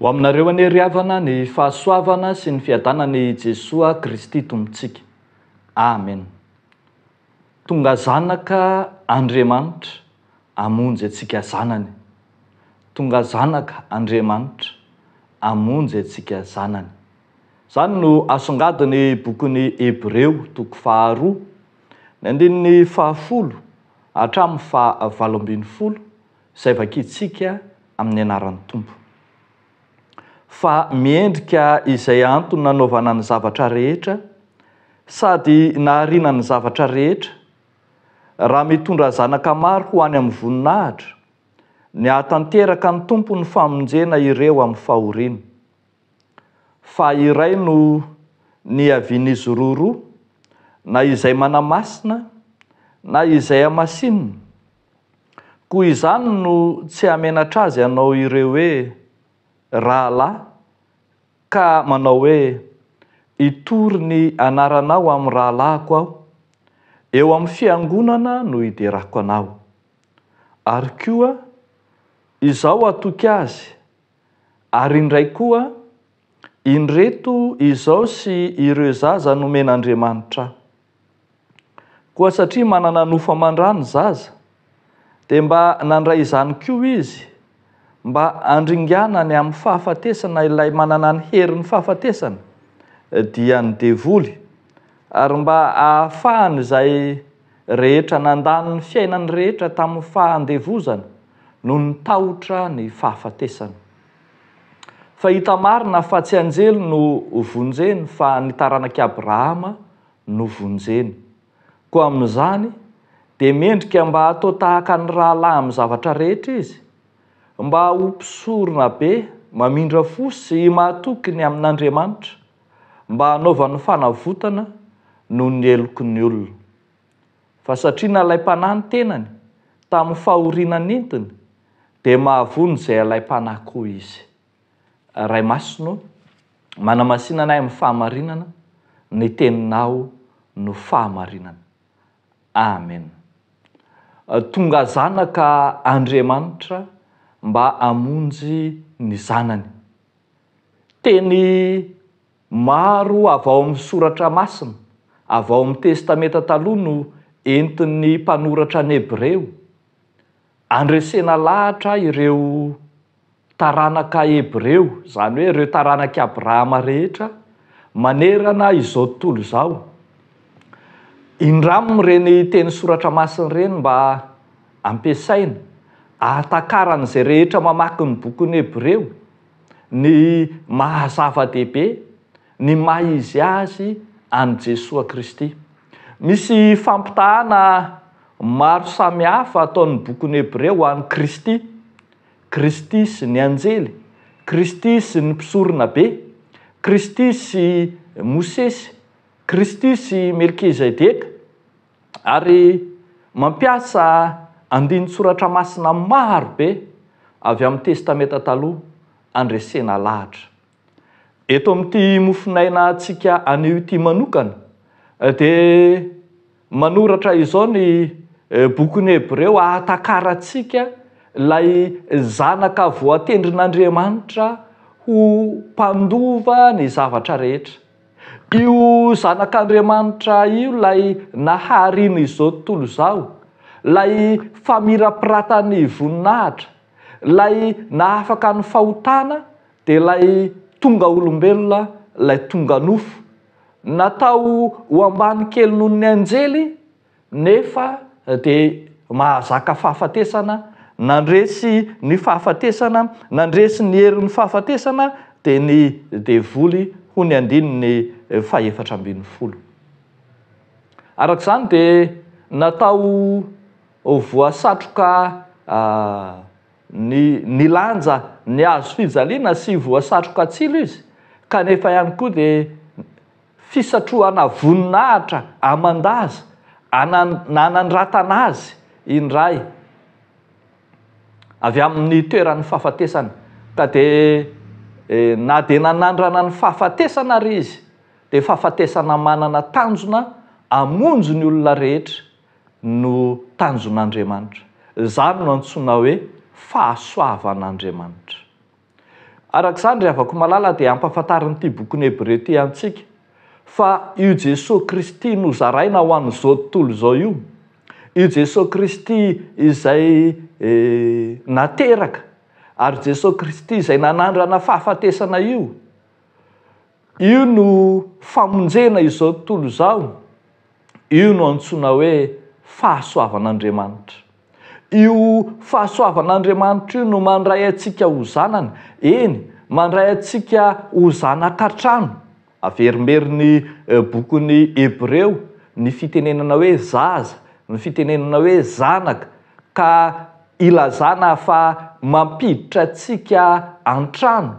Ho aminareo anie ry havana ny fahasoavana sy ny fiadanany Jesosy Kristy tompontsika. Amen. Tonga zanaka Andriamanitra amonjy antsika zanany. Tonga zanaka Andriamanitra amonjy antsika zanany. Zany no asongadiny bokin'ny Hebreo toko 2, ny andininy 10 hatramin'ny 20 izay vakintsika amin'ny anaran'ny Tompo. Fa miendrika izay antony nanaovana ny zavatra rehetra sady nahariana ny zavatra rehetra, raha mitondra zanaka maro ho any amin'ny voninahitra, ny hatanteraka ny Tompo ny famonjena ireo amin'ny fahoriana. Fa iray no niavian'izy roa, na izay manamasina na izay amasinina. Koa izany no tsy hamenatra azy ianao ireo hoe rahalahy, ka manao hoe hitory ny anaranao amin'ny rahalahiko aho, eo amin'ny fiangonana no hiderako anao. Ary koa izao atoky azy, ary indray koa indreto izao sy ireo zaza nomen'Andriamanitra. Koa satria manana nofo aman-drano zaza, dia mba nandray izany koa izy, mba andringanany amin'ny fahafatesana ilay manana ny herin'ny fahafatesana, dia ny devoly, ary mba ahafahany izay rehetra nandany ny fiainany rehetra tamin'ny fahandevozana no nitahotra ny fahafatesana. Fa hita marina fa tsy anjely no vonjeny fa ny taranak'i Abrahama no vonjeny. Koa amin'izany dia mendrika mba hatao tahaka ny rahalahy amin'ny zavatra rehetra izy, mba ho mpisorona be, mamindra fo sy mahatoky ny amin'Andriamanitra, mba hanaovany fanavotana no ny eloko ny olona. Fa satria nalaim-panahy ny tenany tamin'ny fahoriana nentiny, dia mahavony izay alaim-panahy koa izy. Ray masino, manamasinanay amin'ny fahamarinana, ny teninao no fahamarinana. Amen. Tonga zanaka Andriamanitra mba amonjy ny zanany. Teny maro avy ao amin'ny soratra masina, avy ao amin'ny testameta taloha no entin'ny mpanoratra ny Hebreo andresena lahatra ireo taranaka Hebreo, zany hoe ireo taranak'i Abrahama rehetra manerana izao tontolo izao. Indraminy ireny teny soratra masina ireny mba ampiasaina ahatakarana izay rehetra mamaky ny bokin'ny Hebreo, ny mahazava-dehibe, ny maha-izy azy any Jesosy Kristy. Misy fampitahana maro samihafa ataon'ny bokin'ny Hebreo any Kristy, Kristy sy ny anjely, Kristy sy ny mpisorona be, Kristy sy Mosesy, Kristy sy Melkizedeka, ary mampiasa andinin-tsoratra masina maro be avy amin'ny testameta taloha andresena lahatra. Eto amin'ity mofinaina antsika anio ity manokana dia manoratra izao ny bokin'ny Hebreo ahatakaratsika ilay zanaka voatendrin'Andriamanitra ho mpandova ny zavatra rehetra. Io zanak'Andriamanitra io ilay naharina izao tontolo izao, ilay famirapiratany voninahitra, ilay nahafaka ny fahotana, dia ilay tonga olombelona, ilay tonga nofo, natao ho ambany kely noho ny anjely, nefa dia mahazaka fahafatesana, nandresy ny fahafatesana, nandresy ny herin'ny fahafatesana, dia ny devoly ho ny andininy 440. Arak'izany dia natao voasatroka ny lanja, ny hazo fijaliana sy voasatroka tsilo izy, kanefa ihany koa dia fisatroana voninahitra aman-daza nanandratana azy indray avy amin'ny toeran'ny fahafatesana. Ka dia na dia nanandrana ny fahafatesana ry izy, dia fahafatesana manana tanjona amonjy ny olona rehetra no tanjon'Andriamanitra. Izany no antsoina hoe fahasoavan'Andriamanitra. Arak'izany ry havako malala dia ampahafantarin'ity bokin'ny Hébreu ty amintsika fa io Jesosy Kristy no zaraina ho an'izao tontolo izao io. Io Jesosy Kristy izay nateraka, ary Jesosy Kristy izay nanandrana fahafatesana io. Io no famonjena izao tontolo izao. Io no antsoina hoe fahasoavan'Andriamanitra. Io fahasoavan'Andriamanitra io no mandray antsika ho zanany. Eny, mandray antsika ho zanak'antrano. Averimberin'ny bokin'ny Hébreu ny fitenenana hoe zaza, ny fitenenana hoe zanaka, ka ilazana fa mampiditra antsika an-trano,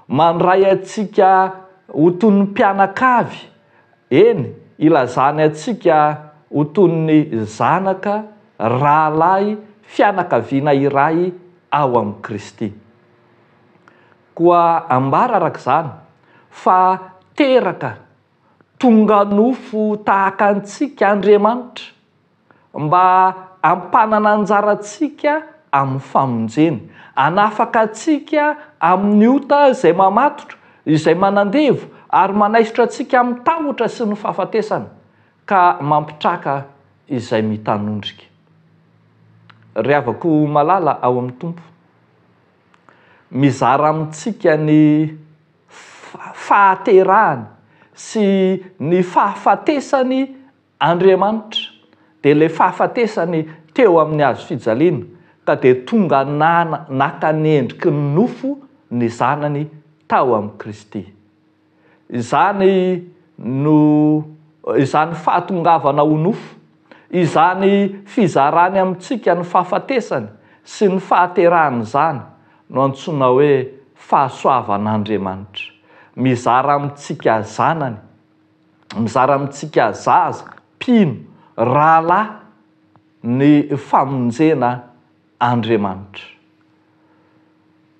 mandray antsika ho toy ny mpianakavy. Eny, ilazany antsika ho toy ny zanaka, rahalahy, fianakaviana iray ao amin'ny Kristy. Koa ambara arak'izany fa teraka tonga nofo tahaka antsika Andriamanitra mba ampanana anjarantsika amin'ny famonjeny, anafaka antsika amin'ny ota izay mamatotra, izay manandevo ary manaisitra antsika amin'ny tahotra sy ny fahafatesana, ka mampitraka izay mitanondrika. Ry havako malala ao amin'ny Tompo, mizara amintsika ny fahaterahany sy ny fahafatesany Andriamanitra, dia ilay fahafatesany teo amin'ny hazo fijaliana, ka dia tonga naka nendriky ny nofo ny zanany tao amin'ny Kristy. Izany fahatongavana ho nofo, izany fizarany amintsika ny fahafatesany sy ny fahaterahany zany no antsoina hoe fahasoavan'Andriamanitra. Mizara amintsika zanany, mizara amintsika zaza, mpino, rahalahy ny famonjena Andriamanitra.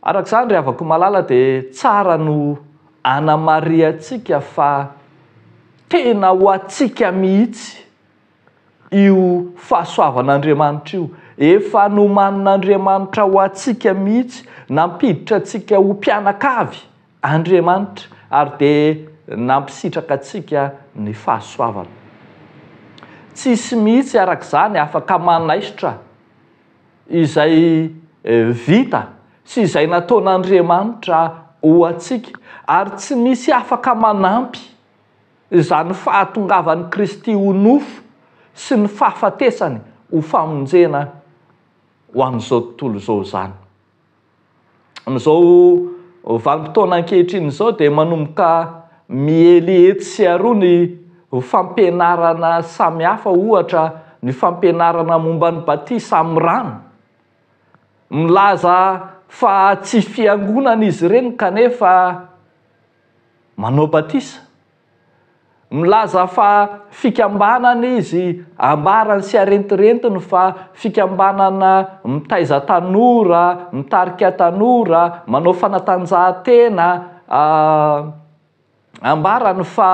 Arak'izany ry havako malala dia tsara no anamariantsika fa tena ho atsika mihitsy io fahasoavan'Andriamanitra io. Efa nomanin'Andriamanitra ho atsika mihitsy, nampiditra atsika ho mpianakavy Andriamanitra, ary dia nampisitraka atsika ny fahasoavana. Tsisy mihitsy arak'izany afaka manaisitra izay vita sy izay nataon'Andriamanitra ho atsika, ary tsy misy afaka manampy izany fahatongavan'i Kristy ho nofo sy ny fahafatesany ho famonjena ho an'izao tontolo izao zany. Amin'izao vanim-potoana ankehitriny izao dia manomboka mihelihety sy aroa ny fampianarana samihafa, ohatra ny fampianarana momba ny batisa amin'ny rano. Milaza fa tsy fiangonana izy ireny kanefa manao batisa. Milaza fa fikambanana izy ambarany sy arentirentiny fa fikambanana mitaiza tanora, mitarika tanora, manao fanatanjahantena, ambarany fa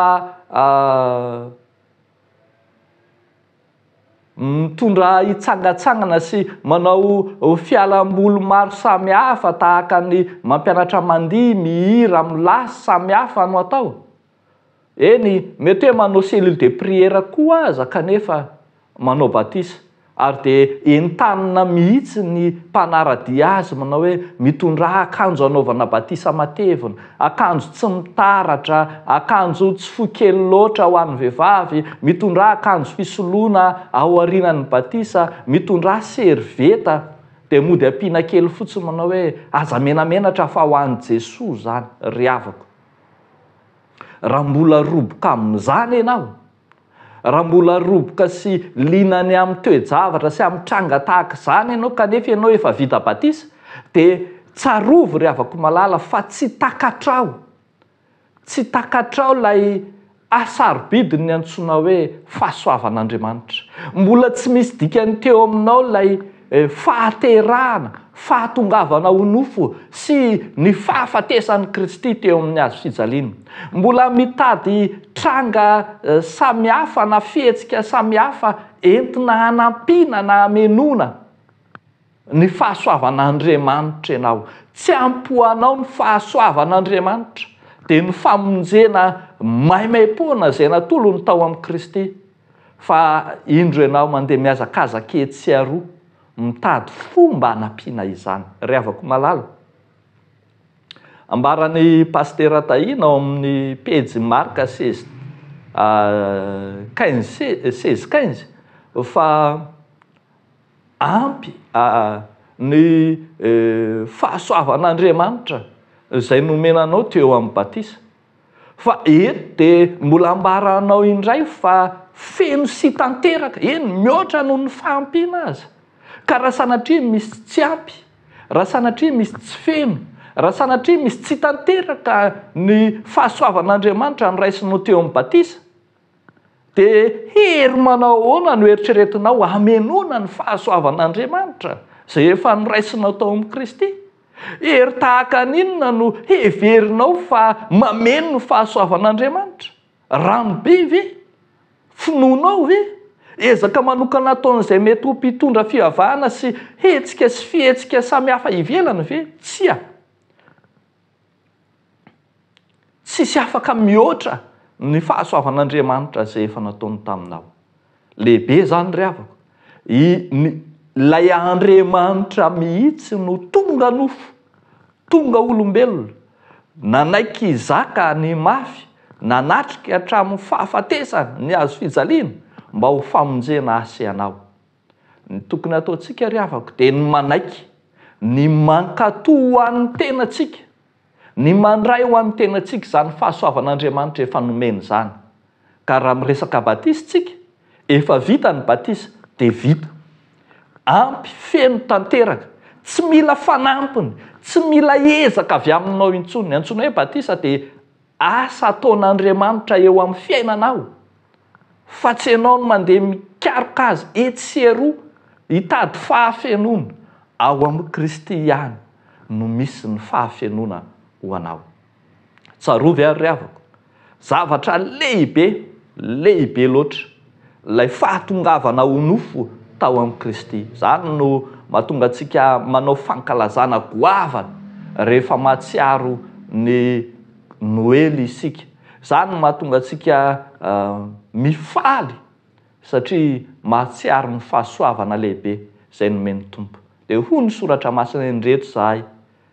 mitondra hitsangatsangana sy manao fialam-boly maro samihafa tahaka ny mampianatra mandihy, mihira, milasy samihafa no atao. Eny, mety hoe manao cellule de prière koa aza kanefa manao batisa, ary dia entanina mihitsy ny mpanaradia azy manao hoe mitondra akanjo anaovana batisa matevina, akanjo tsy mitaratra, akanjo tsy fokely loatra ho an'ny vehivavy, mitondra akanjo fisoloana ao aorianan'ny batisa, mitondra servieta, dia mody ampiana kely fotsiny manao hoe aza menamenatra fa ho an'i Jesosy zany. Ry havako, raha mbola roboka amin'izany ianao, raha mbola roboka sy linany amin'ny toe-javatra sy amin'ny tranga tahaka izany ianao kanefa ianao efa vita batisa, dia tsarovo ry havako malala fa tsy takatrao, tsy takatrao ilay asarobidiny antsoina hoe fahasoavan'Andriamanitra. Mbola tsy misy dikany teo aminao ilay fahaterahana, fahatongavana ho nofo sy ny fahafatesan'i Kristy teo amin'ny hazo fijaliana. Mbola mitady tranga samihafa na fihetsika samihafa entina hanampiana na hamelona ny fahasoavan'Andriamanitra ianao, tsy ampoanao ny fahasoavan'Andriamanitra dia ny famonjena maimaim-poana izay natolony tao amin'i Kristy. Fa indro ianao mandeha mihazakazaka etsy aroa mitady fomba hanampiana izany. Ry havako malala, ambaran'ny pasteur Tahina ao amin'ny pejy Marka 16:15 fa ampy ny fahasoavan'Andriamanitra izay nomenanao teo amin'ny batisa. Fa eto dia mbola ambaranao indray fa feno sy tanteraka, mihoatra noho ny fahampiana azy. Ka raha sanatria misy tsy ampy, raha sanatria misy tsy feno, raha sanatria misy tsy tanteraka ny fahasoavan'Andriamanitra nyraisinao teo amin'ny batisa, dia hery manao ahoana no eritreretinao hamenona ny fahasoavan'Andriamanitra izay efa nyraisinao tao amin'ny Kristy? Hery tahaka n'inona no heverinao fa mameno ny fahasoavan'Andriamanitra? Rambe ve? Finoanao ve? Ezaka manokana ataon'izay mety ho mpitondra fivavahana sy hetsika sy fihetsika samihafa ivelany ve? Tsia. Tsisy afaka mihoatra ny fahasoavan'Andriamanitra izay efa nataony taminao. Lehibe izany ry havako. Ilay Andriamanitra mihitsy no tonga nofo, tonga olombelona, nanaiky izaka ny mafy, nanatrika hatramin'ny fahafatesana ny azo fijaliana mba ho famonjena asa ianao. Ny tokony ataontsika ry havako dia ny manaiky, ny mankatoa ho an'ny tenantsika, ny mandray ho an'ny tenantsika izany fahasoavan'Andriamanitra efa nomeny izany. Ka raha miresaka batisa tsika, efa vita ny batisa dia vita. Ampy feno tanteraka, tsy mila fanampiny, tsy mila ezaka avy aminao intsony. Ny antsoina hoe batisa dia asa ataon'Andriamanitra eo amin'ny fiainanao, fa tsy ianao no mandeha mikaroka azy etsy sy eroa hitady fahafenona. Ao amin'ny Kristy ihany no misy ny fahafenona ho anao. Tsarovy ary ry havako, zavatra lehibe loatra ilay fahatongavana ho nofo tao amin'ny Kristy. Izany no mahatonga antsika manao fankalazana goavana rehefa mahatsiaro ny Noely isika. Izany no mahatonga antsika mifaly satria mahatsiaro ny fahasoavana lehibe izay nomeny Tompo. Dia hoy ny soratra masina indreto zahay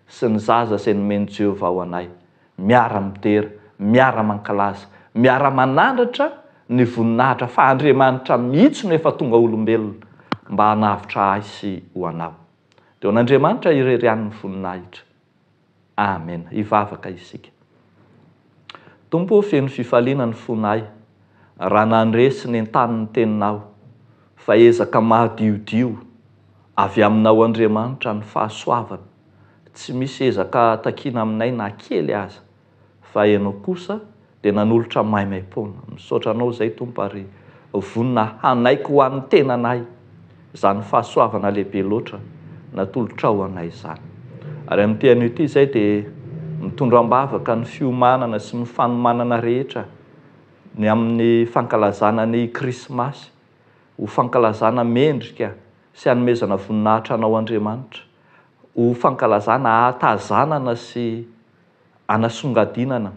sy ny zaza izay nomeny Jehovah ho anay, miara-mitera, miara-mankalaza, miara-manandratra ny voninahitra fa Andriamanitra mihitsy no efa tonga olombelona mba hanavitra azy ho anao. Dia n'Andriamanitra irerian'ny voninahitra. Amen. Hivavaka isika. Tompo, feno fifaliana ny fonay raha nandresy ny an-tany ny teninao, fa ezaka mahdiodio avy aminao Andriamanitra ny fahasoavana. Tsy misy ezaka takiana aminay na kely aza, fa ianao kosa dia nanolotra maimaim-poana. Misaotra anao izay Tompo ary vonina hanaiky ho an'ny tenanay izany fahasoavana lehibe loatra natolotra ho anay izany. Ary amin'ity anio ity izay dia mitondra ambavaka ny fiomanana sy ny fanomanana rehetra ny amin'ny fankalazana ny Krismasy, ho fankalazana mendrika sy hanomezana voninahitra anao Andriamanitra, ho fankalazana ahatazanana sy anasongadinana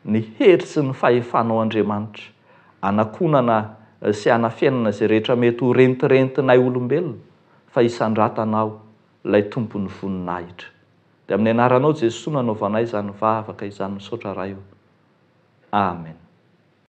ny hery sy ny fahefanao Andriamanitra, anakonana sy anafiainana izay rehetra mety ho rentirentinay olombelona, fa hisandratanao ilay tompony voninahitra. Dia amin'ny anaranao Jesosy no anaovanay izany vavaka izany misaotra raha io. Amen.